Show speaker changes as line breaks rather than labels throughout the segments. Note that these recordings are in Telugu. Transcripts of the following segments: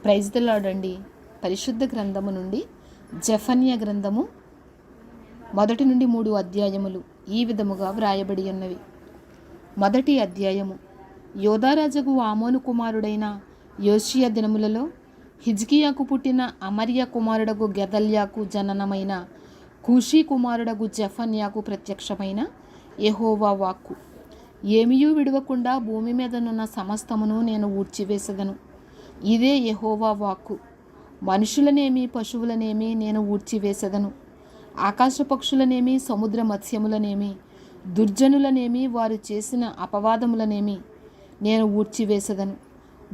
ప్రైజ్ ది లార్డ్ అండి. పరిశుద్ధ గ్రంథము నుండి జెఫన్యా గ్రంథము 1 నుండి 3 అధ్యాయములు ఈ విధముగా వ్రాయబడి ఉన్నవి. 1 అధ్యాయము. యోధారాజుకు ఆమోను కుమారుడైన యోషియా దినములలో హిజ్కియాకు పుట్టిన అమర్య కుమారుడగు గెదల్యాకు జననమైన కూషీ కుమారుడగు జెఫన్యాకు ప్రత్యక్షమైన యెహోవా వాక్కు. ఏమియూ విడవకుండా భూమి మీదనున్న సమస్తమును నేను ఊడ్చివేసెదను. ఇదే యెహోవా వాక్కు. మనుషులనేమి పశువులనేమి నేను ఊడ్చివేసెదను. ఆకాశ పక్షులనేమి సముద్ర మత్స్యములనేమి దుర్జనులనేమి వారు చేసిన అపవాదములనేమి నేను ఊడ్చివేసెదను.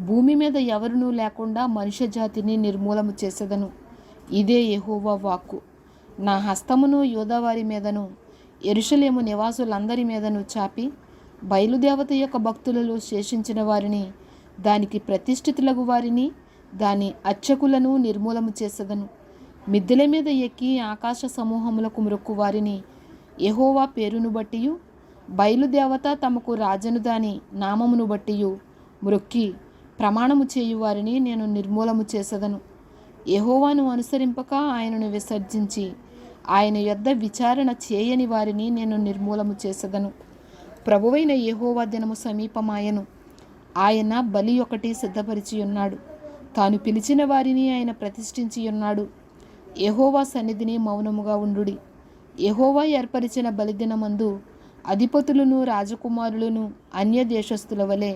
భూమి మీద ఎవరునూ లేకుండా మనుష్య జాతిని నిర్మూలము చేసెదను. ఇదే యెహోవా వాక్కు. నా హస్తమును యూదావారి మీదను యెరూషలేము నివాసులందరి మీదను చాపి బయలుదేవత యొక్క భక్తులలో శేషించిన వారిని, దానికి ప్రతిష్ఠితులగు వారిని, దాని అర్చకులను నిర్మూలము చేసెదను. మిద్దెల మీద ఎక్కి ఆకాశ సమూహములకు మ్రొక్కు వారిని యెహోవా పేరును బట్టియు బయలుదేవత తమకు రాజను దాని నామమును బట్టియు మ్రొక్కి ప్రమాణము చేయువారిని నేను నిర్మూలము చేసెదను. యెహోవాను అనుసరింపక ఆయనను విసర్జించి ఆయన యొద్ద విచారణ చేయని వారిని నేను నిర్మూలము చేసెదను. ప్రభువైన యెహోవా దినము సమీపమాయను. ఆయన బలి ఒకటి సిద్ధపరిచి ఉన్నాడు. తాను పిలిచిన వారిని ఆయన ప్రతిష్ఠించి ఉన్నాడు. యెహోవా సన్నిధిని మౌనముగా ఉండుడి. యెహోవా ఏర్పరిచిన బలిదినమందు అధిపతులను రాజకుమారులను అన్య దేశస్థుల వలె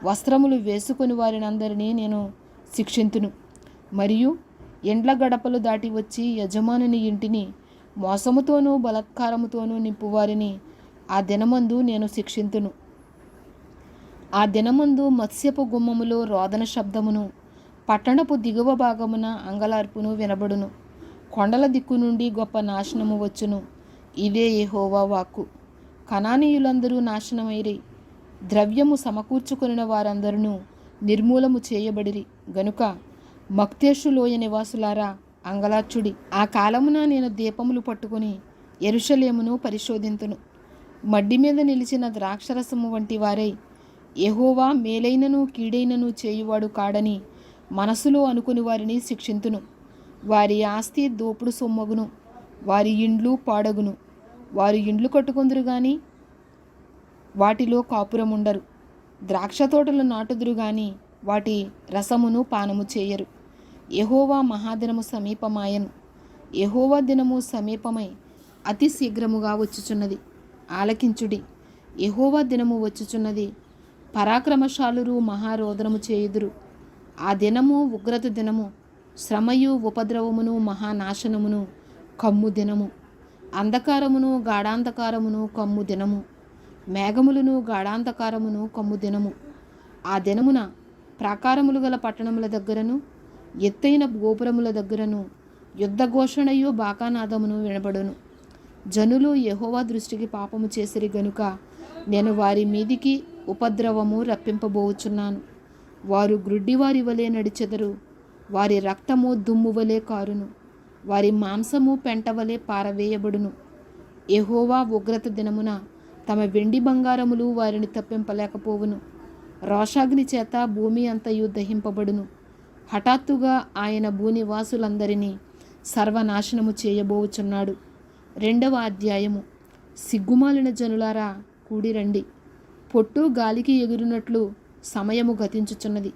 వస్త్రములు వేసుకుని వారినందరినీ నేను శిక్షింతును. మరియు ఎండ్ల గడపలు దాటి వచ్చి యజమానుని ఇంటిని మోసముతోనూ బలాత్కారముతోనూ నింపువారిని ఆ దినమందు నేను శిక్షింతును. ఆ దినమందు మత్స్యపు గుమ్మములో రోదన శబ్దమును, పట్టణపు దిగువ భాగమున అంగలార్పును వినబడును. కొండల దిక్కు నుండి గొప్ప నాశనము వచ్చును. ఇదే యెహోవా వాక్కు. కనానీయులందరూ నాశనమైరి. ద్రవ్యము సమకూర్చుకొనిన వారందరూ నిర్మూలము చేయబడిరి గనుక మక్తేషు లోయ నివాసులారా అంగలార్చుడి. ఆ కాలమున నేను దీపములు పట్టుకుని యెరూషలేమును పరిశోధింతును. మడ్డి మీద నిలిచిన ద్రాక్షరసము వంటి వారై యెహోవా మేలైనను కీడైనను చేయువాడు కాడని మనసులో అనుకుని వారిని శిక్షింతును. వారి ఆస్తి దోపుడు సొమ్మగును, వారి ఇండ్లు పాడగును. వారు ఇండ్లు కట్టుకొందురు గాని వాటిలో కాపురముండరు. ద్రాక్ష తోటలు నాటుదురు గాని వాటి రసమును పానము చేయరు. యెహోవా మహాదినము సమీపమాయను. యెహోవా దినము సమీపమై అతి శీఘ్రముగా వచ్చుచున్నది. ఆలకించుడి. యెహోవా దినము వచ్చుచున్నది. పరాక్రమశాలురు మహారోదనము చేయుదురు. ఆ దినము ఉగ్రత దినము, శ్రమయు ఉపద్రవమును మహానాశనమును కమ్ము దినము. అంధకారమును గాఢాంధకారమును కమ్ము దినము, మేఘములను గాఢాంధకారమును కమ్ము దినము. ఆ దినమున ప్రాకారములు గల పట్టణముల దగ్గరను ఎత్తైన గోపురముల దగ్గరను యుద్ధఘోషణయు బాకానాదమును వినబడును. జనులు యెహోవా దృష్టికి పాపము చేసిరి గనుక నేను వారి మీదికి ఉపద్రవము రప్పింపబోచున్నాను. వారు గ్రుడ్డివారి వలె నడిచెదరు. వారి రక్తము దుమ్ము వలె కారును. వారి మాంసము పెంట వలె పారవేయబడును. యెహోవా ఉగ్రత దినమున తమ వెండి బంగారములు వారిని తప్పింపలేకపోవును. రోషాగ్ని చేత భూమి అంతయు దహింపబడును. హఠాత్తుగా ఆయన భూనివాసులందరినీ సర్వనాశనము చేయబోచున్నాడు. 2వ అధ్యాయము. సిగ్గుమాలిన జనులారా కూడిరండి. పొట్టు గాలికి ఎగురునట్లు సమయము గతించుచున్నది.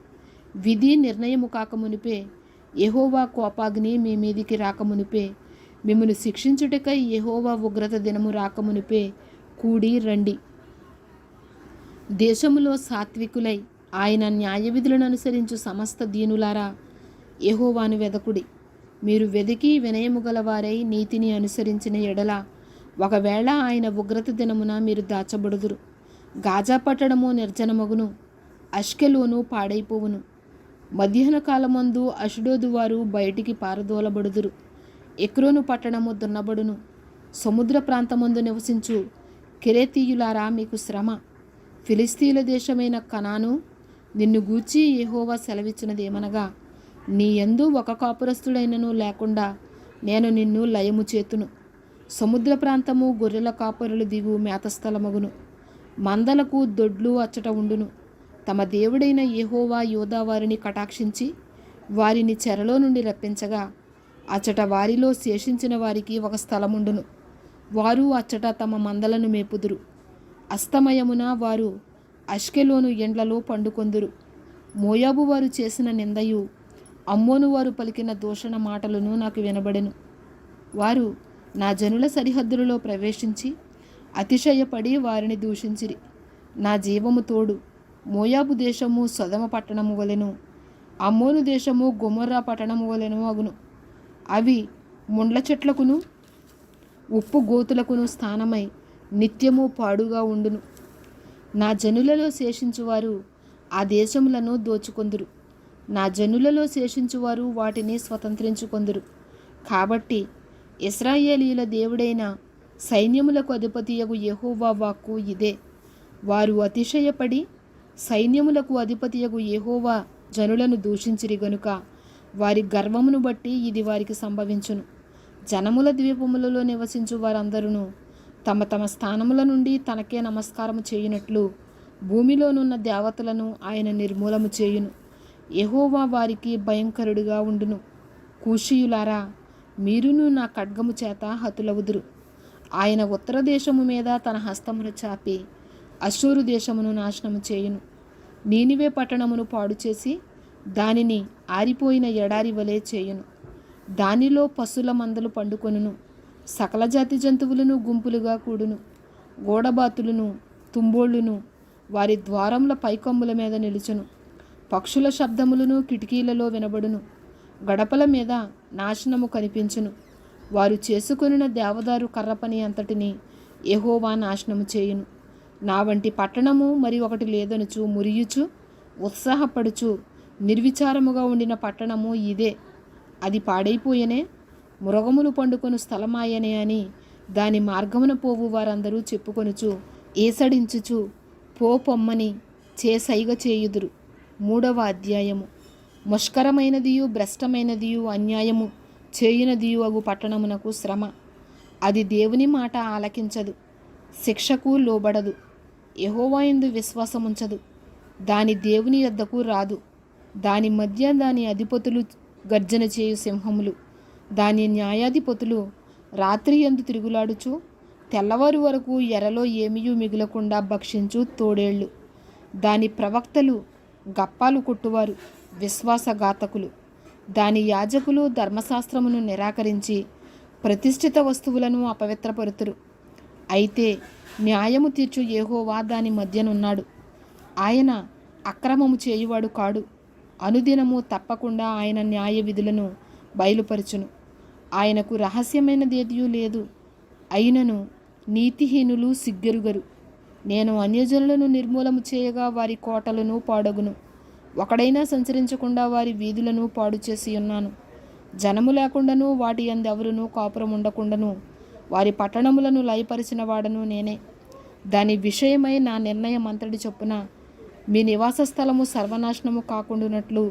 విధి నిర్ణయము కాకమునిపే, యెహోవా కోపాగ్ని మీ మీదికి రాకమునిపే, మిమ్మల్ని శిక్షించుటకై యెహోవా ఉగ్రత దినము రాకమునిపే కూడి రండి. దేశములో సాత్వికులై ఆయన న్యాయవిధులను అనుసరించు సమస్త దీనులారా యెహోవాను వెదకుడి. మీరు వెదికి వినయము గలవారై నీతిని అనుసరించిన ఎడల ఒకవేళ ఆయన ఉగ్రత దినమున మీరు దాచబడుదురు. గాజా పట్టణము నిర్జనమగును, అష్కెలోను పాడైపోవును. మధ్యాహ్న కాలమందు అషుడోదు వారు బయటికి పారదోలబడుదురు. ఎక్రోను పట్టణము దున్నబడును. సముద్ర ప్రాంతమందు నివసించు కెరేతీయులారా మీకు శ్రమ. ఫిలిస్తీయుల దేశమైన కనాను నిన్ను గూర్చి యెహోవా సెలవిచ్చినదేమనగా, నీ యందు ఒక కాపురస్తుడైనను లేకుండా నేను నిన్ను లయము చేతును. సముద్ర ప్రాంతము గొర్రెల కాపరులు దిగు మేతస్థలమగును. మందలకు దొడ్లు అచ్చట ఉండును. తమ దేవుడైన యెహోవా యోధా వారిని కటాక్షించి వారిని చెరలో నుండి రప్పించగా అచ్చట వారిలో శేషించిన వారికి ఒక స్థలముండును. వారు అచ్చట తమ మందలను మేపుదురు. అస్తమయమున వారు అష్కెలోను ఎండ్లలో పండుకొందురు. మోయాబు వారు చేసిన నిందయు అమ్మోను వారు పలికిన దూషణ మాటలను నాకు వినబడెను. వారు నా జనుల సరిహద్దులలో ప్రవేశించి అతిశయపడి వారిని దూషించిరి. నా జీవము తోడు మోయాబు దేశము సొదమ పట్టణము వలెను, అమ్మోను దేశము గొమొర్రా పట్టణము వలెను అగును. అవి ముండ్ల చెట్లకును ఉప్పు గోతులకును స్థానమై నిత్యము పాడుగా ఉండును. నా జనులలో శేషించువారు ఆ దేశములను దోచుకొందురు. నా జనులలో శేషించువారు వాటిని స్వతంత్రించుకొందురు. కాబట్టి ఇశ్రాయేలీయుల దేవుడైన సైన్యములకు అధిపతియగు యెహోవా వాక్కు ఇదే. వారు అతిశయపడి సైన్యములకు అధిపతియగు యెహోవా జనులను దూషించిరి గనుక వారి గర్వమును బట్టి ఇది వారికి సంభవించును. జనముల ద్వీపములలో నివసించు వారందరూ తమ తమ స్థానముల నుండి తనకే నమస్కారము చేయునట్లు భూమిలోనున్న దేవతలను ఆయన నిర్మూలము చేయును. యెహోవా వారికి భయంకరుడుగా ఉండును. కూషీయులారా, మీరును నా ఖడ్గము చేత హతులవుదురు. ఆయన ఉత్తర దేశము మీద తన హస్తమును చాపి అశ్షూరు దేశమును నాశనము చేయును. నీనివే పట్టణమును పాడు చేసి దానిని ఆరిపోయిన ఎడారి వలె చేయును. దానిలో పశుల మందలు పండుకొనును. సకల జాతి జంతువులను గుంపులుగా కూడును. గోడబాతులను తుంబోళ్ళును వారి ద్వారముల పైకొమ్ముల మీద నిలుచును. పక్షుల శబ్దములను కిటికీలలో వినబడును. గడపల మీద నాశనము కనిపించును. వారు చేసుకొనిన దేవదారు కర్రపని అంతటిని యెహోవా నాశనము చేయును. నా వంటి పట్టణము మరి ఒకటి లేదనుచు మురియుచు ఉత్సాహపడుచు నిర్విచారముగా ఉండిన పట్టణము ఇదే. అది పాడైపోయనే, మృగములు పండుకొను స్థలమాయనే అని దాని మార్గమున పోవు వారందరూ చెప్పుకొనుచు ఏసడించుచు పొమ్మని చేసైగ చేయుదురు. 3వ అధ్యాయము. ముష్కరమైనదియు భ్రష్టమైనదియు అన్యాయము చేయునదియు అగు పట్టణమునకు శ్రమ. అది దేవుని మాట ఆలకించదు, శిక్షకు లోబడదు, యెహోవాయందు విశ్వాసముంచదు. దాని దేవుని యొద్దకు రాదు. దాని మధ్య దాని అధిపతులు గర్జన చేయు సింహములు, దాని న్యాయాధిపతులు రాత్రి యందు తిరుగులాడుచు తెల్లవారు వరకు ఎరలో ఏమీయూ మిగులకుండా భక్షించు తోడేళ్ళు. దాని ప్రవక్తలు గప్పాలు కొట్టువారు, విశ్వాసఘాతకులు. దాని యాజకులు ధర్మశాస్త్రమును నిరాకరించి ప్రతిష్ఠిత వస్తువులను అపవిత్రపరుతురు. అయితే న్యాయము తీర్చు యెహోవా దాని మధ్యనున్నాడు. ఆయన అక్రమము చేయువాడు కాడు. అనుదినము తప్పకుండా ఆయన న్యాయ విధులను బయలుపరచును. ఆయనకు రహస్యమైనదేదియూ లేదు. అయినను నీతిహీనులు సిగ్గెరుగరు. నేను అన్యజనులను నిర్మూలము చేయగా వారి కోటలను పాడగును. ఒకడైనా సంచరించకుండా వారి వీధులను పాడు చేసి ఉన్నాను. జనము లేకుండాను వాటి యందెవరునూ కాపురం ఉండకుండాను వారి పట్టణములను లయపరిచిన వాడను నేనే. దాని విషయమై నా నిర్ణయం అంతటి చొప్పున మీ నివాస స్థలము సర్వనాశనము కాకుండానట్లు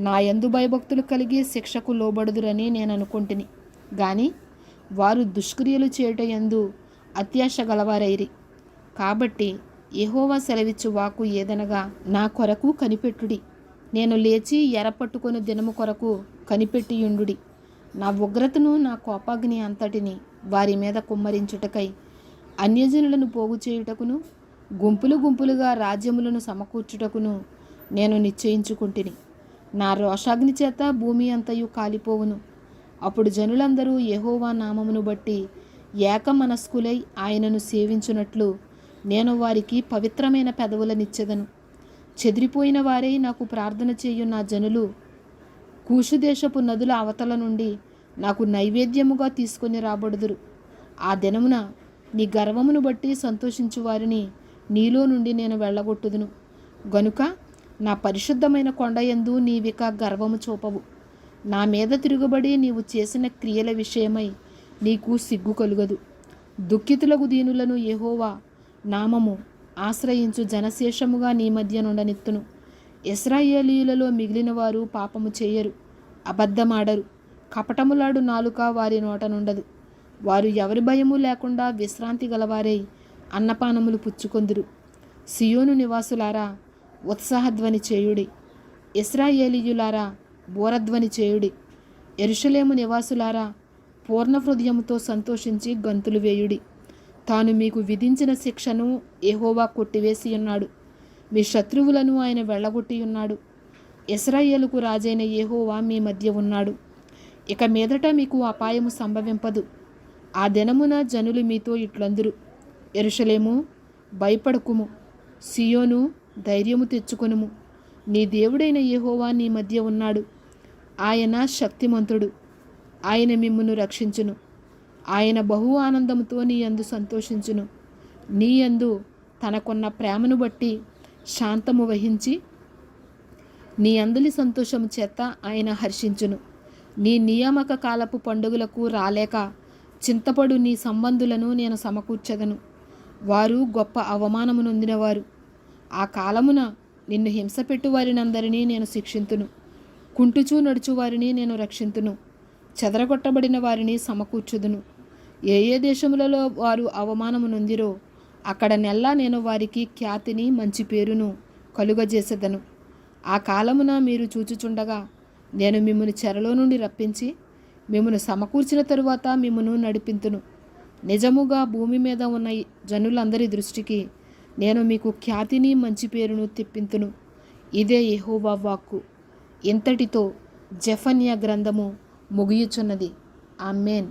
నా యందు భయభక్తులు కలిగి శిక్షకు లోబడుదురని నేను అనుకుంటుని. గాని వారు దుష్క్రియలు చేయుట యందు అత్యాశ గలవారైరి. కాబట్టి యెహోవా సెలవిచ్చు వాక్కు ఏదనగా, నా కొరకు కనిపెట్టుడి. నేను లేచి ఎరపట్టుకొని దినము కొరకు కనిపెట్టియుండుడి. నా ఉగ్రతను నా కోపాగ్ని అంతటిని వారి మీద కుమ్మరించుటకై అన్యజనులను పోగు చేయుటకును గుంపులు గుంపులుగా రాజ్యములను సమకూర్చుటకును నేను నిశ్చయించుకుంటుని. నా రోషాగ్ని చేత భూమి అంతయు కాలిపోవును. అప్పుడు జనులందరూ యెహోవా నామమును బట్టి ఏక మనస్కులై ఆయనను సేవించునట్లు నేను వారికి పవిత్రమైన పెదవులనిచ్చెదను. చెదిరిపోయిన వారై నాకు ప్రార్థన చేయు నా జనులు కూషుదేశపు నదుల అవతల నుండి నాకు నైవేద్యముగా తీసుకొని రాబడుదురు. ఆ దినమున నీ గర్వమును బట్టి సంతోషించు వారిని నీలో నుండి నేను వెళ్ళగొట్టుదును. గనుక నా పరిశుద్ధమైన కొండయందు నీవిక గర్వము చూపవు. నా మీద తిరుగుబడి నీవు చేసిన క్రియల విషయమై నీకు సిగ్గు కలుగదు. దుఃఖితులకు దీనులను యెహోవా నామము ఆశ్రయించు జనశేషముగా నీ మధ్య నుండనిత్తును. ఇశ్రాయేలీయులలో మిగిలిన వారు పాపము చేయరు, అబద్ధమాడరు, కపటములాడు నాలుక వారి నోట నుండదు. వారు ఎవరి భయము లేకుండా విశ్రాంతి గలవారై అన్నపానములు పుచ్చుకొందురు. సియోను నివాసులారా, ఉత్సాహధ్వని చేయుడి. ఇశ్రాయేలీయులారా, బోరధ్వని చేయుడి. యెరూషలేము నివాసులారా, పూర్ణ హృదయముతో సంతోషించి గంతులు వేయుడి. తాను మీకు విధించిన శిక్షను యెహోవా కొట్టివేసి ఉన్నాడు. మీ శత్రువులను ఆయన వెళ్ళగొట్టి ఉన్నాడు. ఇశ్రాయేలుకు రాజైన యెహోవా మీ మధ్య ఉన్నాడు. ఇక మీదట మీకు అపాయము సంభవింపదు. ఆ దినమున జనులు మీతో ఇట్లందురు: యెరూషలేము, భయపడకుము. సియోను, ధైర్యము తెచ్చుకొనుము. నీ దేవుడైన యెహోవా నీ మధ్య ఉన్నాడు. ఆయన శక్తిమంతుడు. ఆయన మిమ్మును రక్షించును. ఆయన బహు ఆనందముతో నీ యందు సంతోషించును. నీ యందు తనకున్న ప్రేమను బట్టి శాంతము వహించి నీ అందలి సంతోషము చేత ఆయన హర్షించును. నీ నియామక కాలపు పండుగలకు రాలేక చింతపడు నీ సంబంధులను నేను సమకూర్చెదను. వారు గొప్ప అవమానము నొందినవారు. ఆ కాలమున నిన్ను హింసపెట్టు వారినందరినీ నేను శిక్షింతును. కుంటుచూ నడుచు వారిని నేను రక్షింతును. చెదరగొట్టబడిన వారిని సమకూర్చుదును. ఏ ఏ దేశములలో వారు అవమానము నొందిరో అక్కడ నెల్లా నేను వారికి ఖ్యాతిని, మంచి పేరును కలుగజేసేదను. ఆ కాలమున మీరు చూచుచుండగా నేను మిమ్మును చెరలో నుండి రప్పించి మిమ్మును సమకూర్చిన తరువాత మిమ్మును నడిపింతును. నిజముగా భూమి మీద ఉన్న జనులందరి దృష్టికి నేను మీకు ఖ్యాతిని, మంచి పేరును తెప్పింతును. ఇదే యెహోవా వాక్కు. ఇంతటితో జెఫన్యా గ్రంథము ముగియుచున్నది. ఆమేన్.